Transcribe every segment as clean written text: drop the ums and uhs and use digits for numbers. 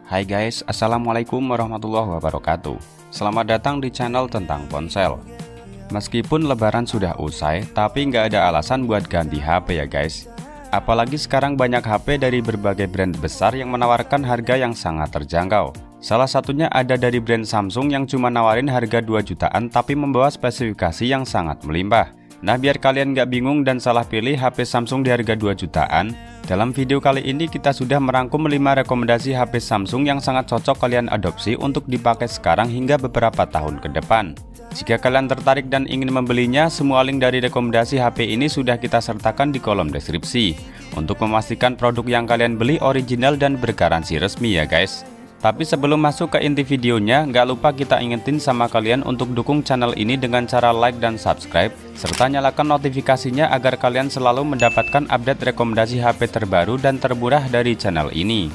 Hai guys, Assalamualaikum warahmatullahi wabarakatuh. Selamat datang di channel tentang ponsel. Meskipun lebaran sudah usai, tapi nggak ada alasan buat ganti HP ya guys. Apalagi sekarang banyak HP dari berbagai brand besar yang menawarkan harga yang sangat terjangkau. Salah satunya ada dari brand Samsung yang cuma nawarin harga 2 jutaan tapi membawa spesifikasi yang sangat melimpah. Nah, biar kalian nggak bingung dan salah pilih HP Samsung di harga 2 jutaan, dalam video kali ini kita sudah merangkum 5 rekomendasi HP Samsung yang sangat cocok kalian adopsi untuk dipakai sekarang hingga beberapa tahun ke depan. Jika kalian tertarik dan ingin membelinya, semua link dari rekomendasi HP ini sudah kita sertakan di kolom deskripsi untuk memastikan produk yang kalian beli original dan bergaransi resmi ya guys. Tapi sebelum masuk ke inti videonya, nggak lupa kita ingetin sama kalian untuk dukung channel ini dengan cara like dan subscribe, serta nyalakan notifikasinya agar kalian selalu mendapatkan update rekomendasi HP terbaru dan termurah dari channel ini.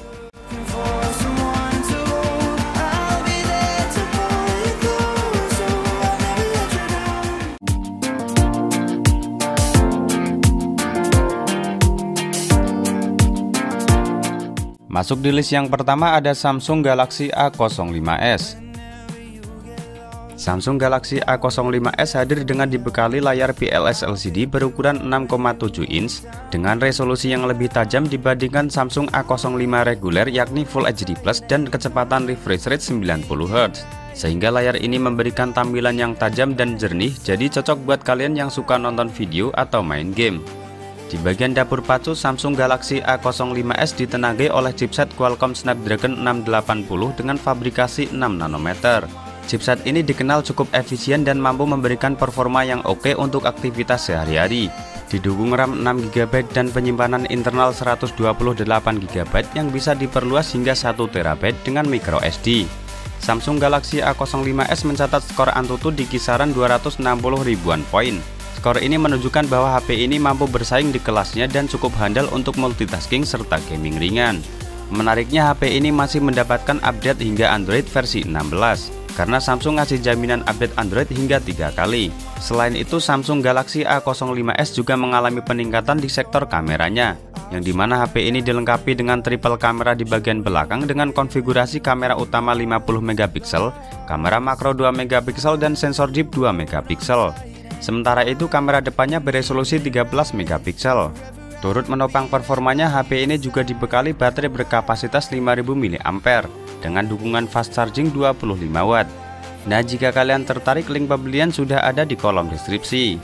Masuk di list yang pertama ada Samsung Galaxy A05s. Samsung Galaxy A05s hadir dengan dibekali layar PLS LCD berukuran 6,7 inch dengan resolusi yang lebih tajam dibandingkan Samsung A05 reguler yakni Full HD Plus dan kecepatan refresh rate 90Hz. Sehingga layar ini memberikan tampilan yang tajam dan jernih, jadi cocok buat kalian yang suka nonton video atau main game. Di bagian dapur pacu, Samsung Galaxy A05s ditenagai oleh chipset Qualcomm Snapdragon 680 dengan fabrikasi 6 nanometer. Chipset ini dikenal cukup efisien dan mampu memberikan performa yang oke untuk aktivitas sehari-hari. Didukung RAM 6GB dan penyimpanan internal 128GB yang bisa diperluas hingga 1TB dengan microSD. Samsung Galaxy A05s mencatat skor Antutu di kisaran 260 ribuan poin. Skor ini menunjukkan bahwa HP ini mampu bersaing di kelasnya dan cukup handal untuk multitasking serta gaming ringan. Menariknya, HP ini masih mendapatkan update hingga Android versi 16, karena Samsung ngasih jaminan update Android hingga 3 kali. Selain itu, Samsung Galaxy A05s juga mengalami peningkatan di sektor kameranya, yang dimana HP ini dilengkapi dengan triple kamera di bagian belakang dengan konfigurasi kamera utama 50MP, kamera makro 2MP dan sensor deep 2MP. Sementara itu kamera depannya beresolusi 13MP. Turut menopang performanya, HP ini juga dibekali baterai berkapasitas 5000 mAh dengan dukungan fast charging 25 watt. Nah, jika kalian tertarik, link pembelian sudah ada di kolom deskripsi.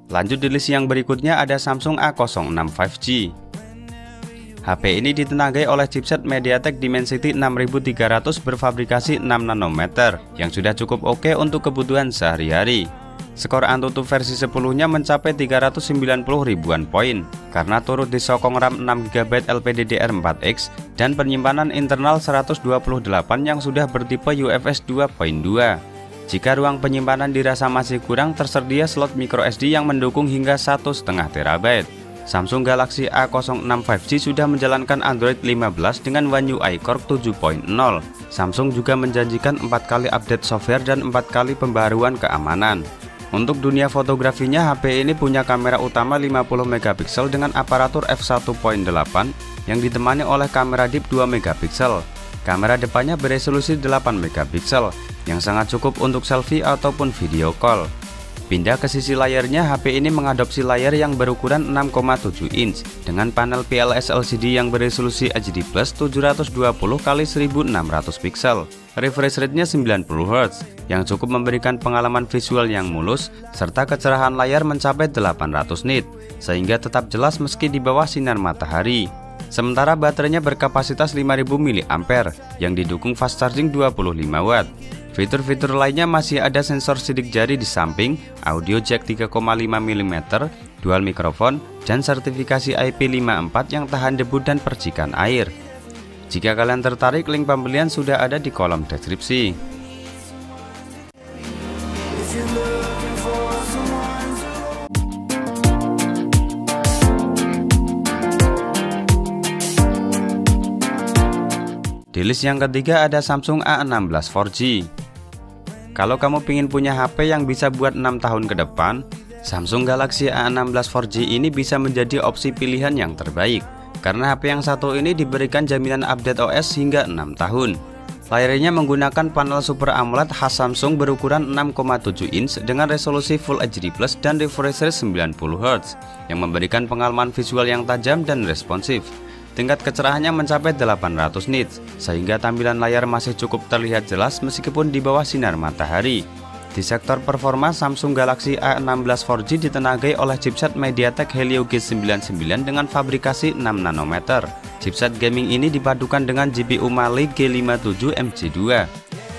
Lanjut di list yang berikutnya ada Samsung A06 5G. HP ini ditenagai oleh chipset MediaTek Dimensity 6300 berfabrikasi 6 nanometer yang sudah cukup oke untuk kebutuhan sehari-hari. Skor Antutu versi 10-nya mencapai 390 ribuan poin karena turut disokong RAM 6GB LPDDR4X dan penyimpanan internal 128 yang sudah bertipe UFS 2.2. Jika ruang penyimpanan dirasa masih kurang, tersedia slot microSD yang mendukung hingga 1,5 TB. Samsung Galaxy A06 5G sudah menjalankan Android 15 dengan One UI Core 7.0. Samsung juga menjanjikan 4 kali update software dan 4 kali pembaruan keamanan. Untuk dunia fotografinya, HP ini punya kamera utama 50MP dengan aparatur f1.8 yang ditemani oleh kamera deep 2MP. Kamera depannya beresolusi 8MP yang sangat cukup untuk selfie ataupun video call. Pindah ke sisi layarnya, HP ini mengadopsi layar yang berukuran 6,7 inch dengan panel PLS LCD yang beresolusi HD+ 720x1600 pixel. Refresh rate-nya 90Hz yang cukup memberikan pengalaman visual yang mulus serta kecerahan layar mencapai 800 nit sehingga tetap jelas meski di bawah sinar matahari. Sementara baterainya berkapasitas 5000 mAh yang didukung fast charging 25 watt. Fitur-fitur lainnya masih ada sensor sidik jari di samping, audio jack 3,5 mm, dual mikrofon, dan sertifikasi IP54 yang tahan debu dan percikan air. Jika kalian tertarik, link pembelian sudah ada di kolom deskripsi. Di list yang ketiga ada Samsung A16 4G. Kalau kamu ingin punya HP yang bisa buat 6 tahun ke depan, Samsung Galaxy A16 4G ini bisa menjadi opsi pilihan yang terbaik. Karena HP yang satu ini diberikan jaminan update OS hingga 6 tahun. Layarnya menggunakan panel Super AMOLED khas Samsung berukuran 6,7 inch dengan resolusi Full HD Plus dan refresh rate 90Hz yang memberikan pengalaman visual yang tajam dan responsif. Tingkat kecerahannya mencapai 800 nits, sehingga tampilan layar masih cukup terlihat jelas meskipun di bawah sinar matahari. Di sektor performa, Samsung Galaxy A16 4G ditenagai oleh chipset MediaTek Helio G99 dengan fabrikasi 6 nanometer. Chipset gaming ini dipadukan dengan GPU Mali G57 MC2.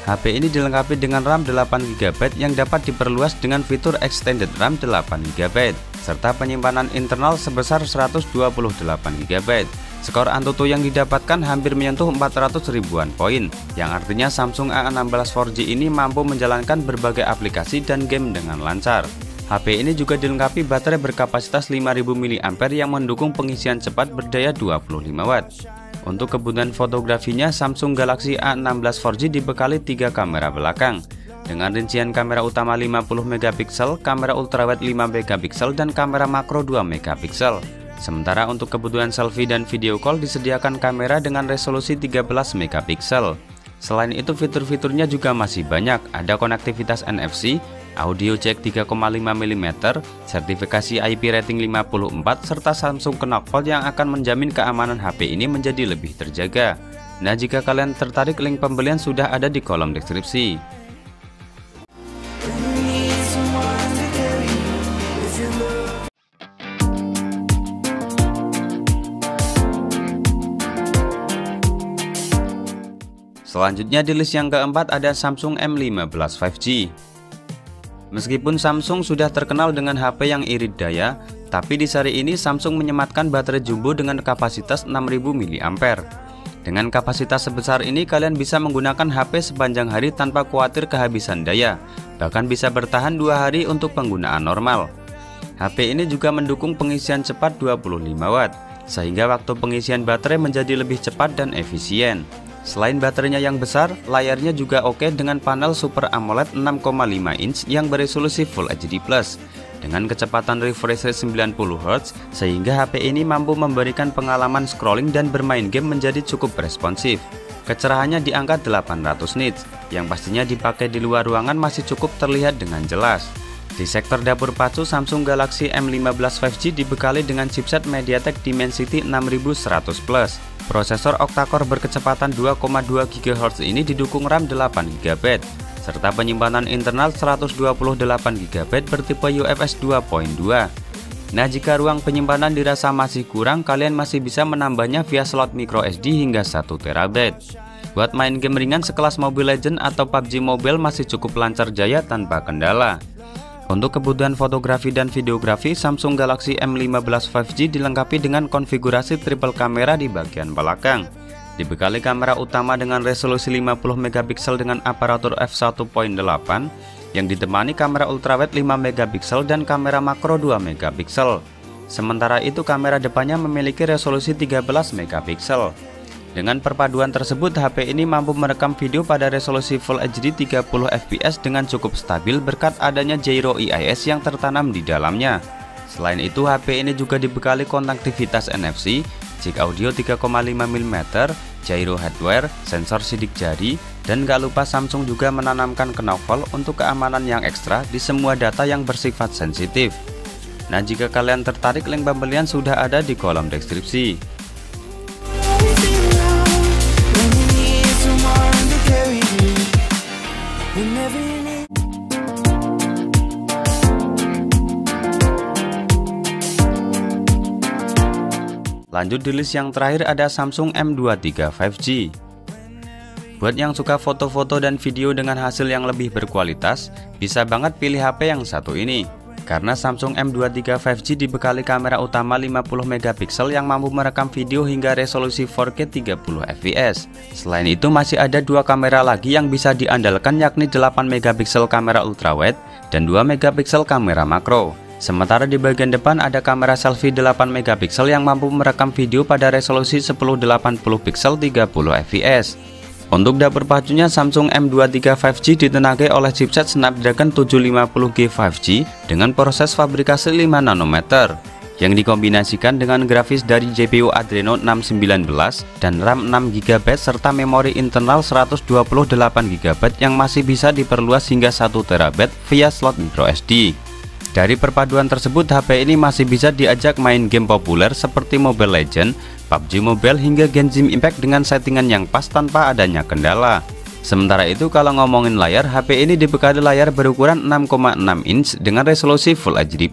HP ini dilengkapi dengan RAM 8GB yang dapat diperluas dengan fitur Extended RAM 8GB, serta penyimpanan internal sebesar 128GB. Skor Antutu yang didapatkan hampir menyentuh 400 ribuan poin, yang artinya Samsung A16 4G ini mampu menjalankan berbagai aplikasi dan game dengan lancar. HP ini juga dilengkapi baterai berkapasitas 5000 mAh yang mendukung pengisian cepat berdaya 25 Watt. Untuk kebutuhan fotografinya, Samsung Galaxy A16 4G dibekali 3 kamera belakang dengan rincian kamera utama 50MP, kamera ultrawide 5MP dan kamera makro 2MP. Sementara untuk kebutuhan selfie dan video call disediakan kamera dengan resolusi 13MP. Selain itu fitur-fiturnya juga masih banyak, ada konektivitas NFC, audio jack 3,5mm, sertifikasi IP rating 54, serta Samsung Knockvolt yang akan menjamin keamanan HP ini menjadi lebih terjaga. Nah, jika kalian tertarik, link pembelian sudah ada di kolom deskripsi. Selanjutnya di list yang keempat ada Samsung M15 5G. Meskipun Samsung sudah terkenal dengan HP yang irit daya, tapi di seri ini Samsung menyematkan baterai jumbo dengan kapasitas 6000 mAh. Dengan kapasitas sebesar ini kalian bisa menggunakan HP sepanjang hari tanpa khawatir kehabisan daya, bahkan bisa bertahan 2 hari untuk penggunaan normal. HP ini juga mendukung pengisian cepat 25 Watt, sehingga waktu pengisian baterai menjadi lebih cepat dan efisien. Selain baterainya yang besar, layarnya juga oke dengan panel Super AMOLED 6,5 inch yang beresolusi Full HD Plus dengan kecepatan refresh rate 90Hz, sehingga HP ini mampu memberikan pengalaman scrolling dan bermain game menjadi cukup responsif. Kecerahannya di angka 800 nits, yang pastinya dipakai di luar ruangan masih cukup terlihat dengan jelas. Di sektor dapur pacu, Samsung Galaxy M15 5G dibekali dengan chipset MediaTek Dimensity 6100 Plus. Prosesor octa-core berkecepatan 2,2 GHz ini didukung RAM 8GB, serta penyimpanan internal 128GB bertipe UFS 2.2. Nah, jika ruang penyimpanan dirasa masih kurang, kalian masih bisa menambahnya via slot microSD hingga 1TB. Buat main game ringan sekelas Mobile Legends atau PUBG Mobile masih cukup lancar jaya tanpa kendala. Untuk kebutuhan fotografi dan videografi, Samsung Galaxy M15 5G dilengkapi dengan konfigurasi triple kamera di bagian belakang. Dibekali kamera utama dengan resolusi 50MP dengan aparatur f1.8 yang ditemani kamera ultrawide 5MP dan kamera makro 2MP. Sementara itu kamera depannya memiliki resolusi 13MP. Dengan perpaduan tersebut, HP ini mampu merekam video pada resolusi Full HD 30fps dengan cukup stabil berkat adanya Gyro EIS yang tertanam di dalamnya. Selain itu, HP ini juga dibekali konektivitas NFC, jack audio 3,5mm, gyro hardware, sensor sidik jari, dan gak lupa Samsung juga menanamkan Knockvolt untuk keamanan yang ekstra di semua data yang bersifat sensitif. Nah, jika kalian tertarik, link pembelian sudah ada di kolom deskripsi. Lanjut di list yang terakhir ada Samsung M23 5G. Buat yang suka foto-foto dan video dengan hasil yang lebih berkualitas, bisa banget pilih HP yang satu ini. Karena Samsung M23 5G dibekali kamera utama 50MP yang mampu merekam video hingga resolusi 4K 30fps. Selain itu masih ada 2 kamera lagi yang bisa diandalkan, yakni 8MP kamera ultrawide dan 2MP kamera makro. Sementara di bagian depan ada kamera selfie 8MP yang mampu merekam video pada resolusi 1080p 30fps. Untuk dapur pacunya Samsung M23 5G ditenagai oleh chipset Snapdragon 750G 5G dengan proses fabrikasi 5 nanometer yang dikombinasikan dengan grafis dari GPU Adreno 619 dan RAM 6GB serta memori internal 128GB yang masih bisa diperluas hingga 1TB via slot microSD. Dari perpaduan tersebut, HP ini masih bisa diajak main game populer seperti Mobile Legends, PUBG Mobile hingga Genshin Impact dengan settingan yang pas tanpa adanya kendala. Sementara itu kalau ngomongin layar, HP ini dibekali layar berukuran 6,6 inch dengan resolusi Full HD+.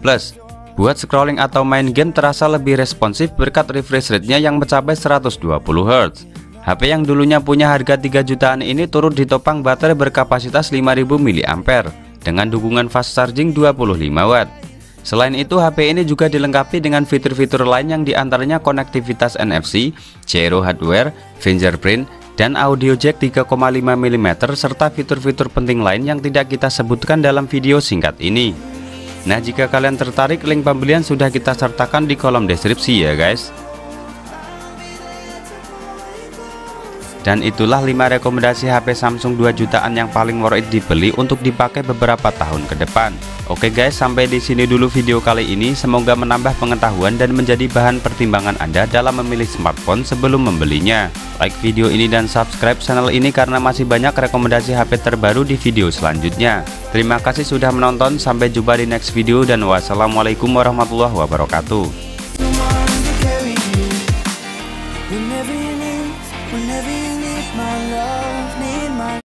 Buat scrolling atau main game terasa lebih responsif berkat refresh rate-nya yang mencapai 120Hz. HP yang dulunya punya harga 3 jutaan ini turut ditopang baterai berkapasitas 5000 mAh dengan dukungan fast charging 25W. Selain itu, HP ini juga dilengkapi dengan fitur-fitur lain yang diantaranya konektivitas NFC, gyro hardware, fingerprint, dan audio jack 3,5mm serta fitur-fitur penting lain yang tidak kita sebutkan dalam video singkat ini. Nah, jika kalian tertarik, link pembelian sudah kita sertakan di kolom deskripsi ya guys. Dan itulah 5 rekomendasi HP Samsung 2 jutaan yang paling worth it dibeli untuk dipakai beberapa tahun ke depan. Oke guys, sampai di sini dulu video kali ini. Semoga menambah pengetahuan dan menjadi bahan pertimbangan Anda dalam memilih smartphone sebelum membelinya. Like video ini dan subscribe channel ini karena masih banyak rekomendasi HP terbaru di video selanjutnya. Terima kasih sudah menonton, sampai jumpa di next video dan wassalamualaikum warahmatullahi wabarakatuh.